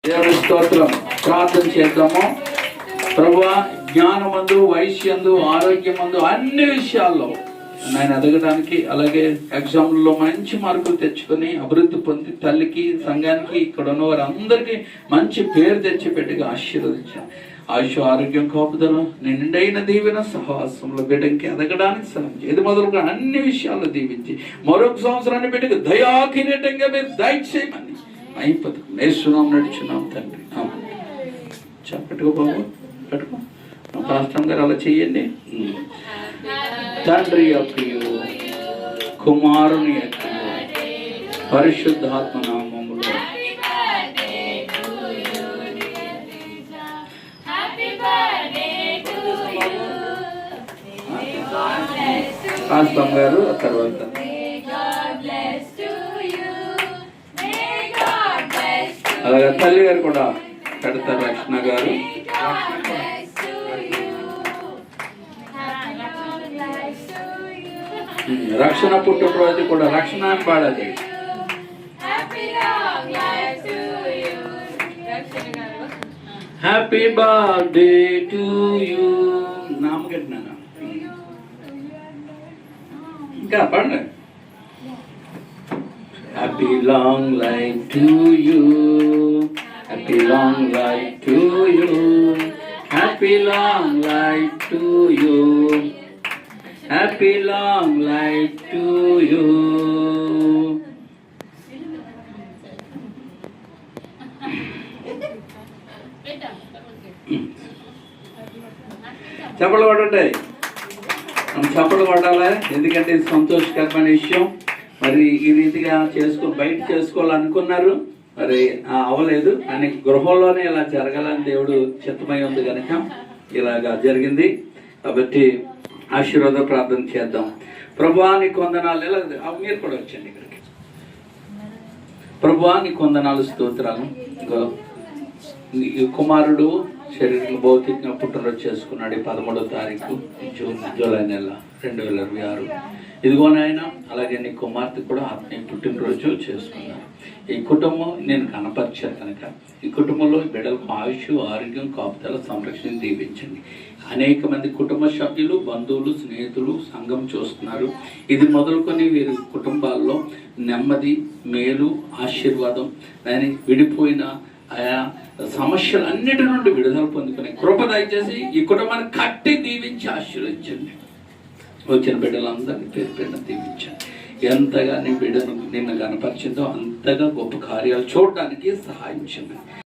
దేవుని స్తోత్రం. ప్రార్థన చేద్దాము. ప్రభువా, జ్ఞానమందు, వయస్యందు, ఆరోగ్యమందు, అన్ని విషయాల్లో నేను ఎదగడానికి, అలాగే ఎగ్జామ్లో మంచి మార్కులు తెచ్చుకొని అభివృద్ధి పొంది తల్లికి, సంఘానికి, ఇక్కడ ఉన్న వారందరికీ మంచి పేరు తెచ్చిపెట్టుగా ఆశీర్వదించాను. ఆయుష్, ఆరోగ్యం, కాపుదల, నిండైన దీవెన సహవాసంలో బిడ్డకి ఎదగడానికి సహాయం ఇది మొదలుగా అన్ని విషయాల్లో దీవించి మరొక సంవత్సరాన్ని బిడ్డకు దయాకిరీటంగా మీరు దయచేయమని అయిపోతుంది నేర్చున్నాం, నడుచున్నాం తండ్రి. చెప్పట్టుకో బాబు, పెట్టుకో. పాస్టర్ గారు అలా చెయ్యండి. తండ్రి యొక్కయు, కుమారుని యొక్కయు, పరిశుద్ధాత్మ నామములో పాస్టర్ గారు ఆ తర్వాత అలాగే తల్లి గారు కూడా పెడతారు. రక్షణ గారు, రక్షణ పుట్టినరోజు కూడా రక్షణ అని పాడాలి. Happy birthday to you. నామకట్టినా ఇంకా పాడండి. Happy long life to you, happy long life to you, happy long life to you, happy long life to you. చప్పలు కొట్టండి, చప్పలు కొట్టాలి. ఎందుకంటే ఇది సంతోషకరమైన విషయం. మరి ఈ రీతిగా బయట చేసుకోవాలనుకున్నారు, మరి అవ్వలేదు. కానీ గృహంలోనే ఇలా జరగాలని దేవుడు చిత్తమై ఉంది కనుక ఇలాగా జరిగింది. కాబట్టి ఆశీర్వాద ప్రార్థన చేద్దాం. ప్రభువా, నీకు వందనాలు. ఎలా మీరు కూడా వచ్చండి ఇక్కడికి. ప్రభువా, నీకు వందనాలు, స్తోత్రాలు. కుమారుడు శరీరం భౌతికంగా పుట్టినరోజు చేసుకున్నాడు 13వ తారీఖు జూలై నెల 2026. ఇదిగోనైనా అలాగే నీ కుమార్తె కూడా ఆత్మీయ పుట్టినరోజు చేసుకున్నారు. ఈ కుటుంబం నేను కనపరిచాను కనుక ఈ కుటుంబంలో బిడ్డలకు ఆయుష్, ఆరోగ్యం, కాపుదల, సంరక్షణ దీవించండి. అనేక మంది కుటుంబ సభ్యులు, బంధువులు, స్నేహితులు సంఘం చూస్తున్నారు. ఇది మొదలుకొని వీరి కుటుంబాల్లో నెమ్మది, మేలు, ఆశీర్వాదం, దాని విడిపోయిన ఆయా సమస్యలన్నిటి నుండి విడుదల పొందుకునే కృప దయచేసి ఈ కుటుంబాన్ని కట్టి దీవించి ఆశీర్వదించండి. వచ్చిన బిడ్డలందరినీ పేరు పేరున దీవించండి. ఎంతగా నీ బిడ్డను నిన్ను కనపరిచిందో అంతగా గొప్ప కార్యాలు చూడడానికి సహాయించండి.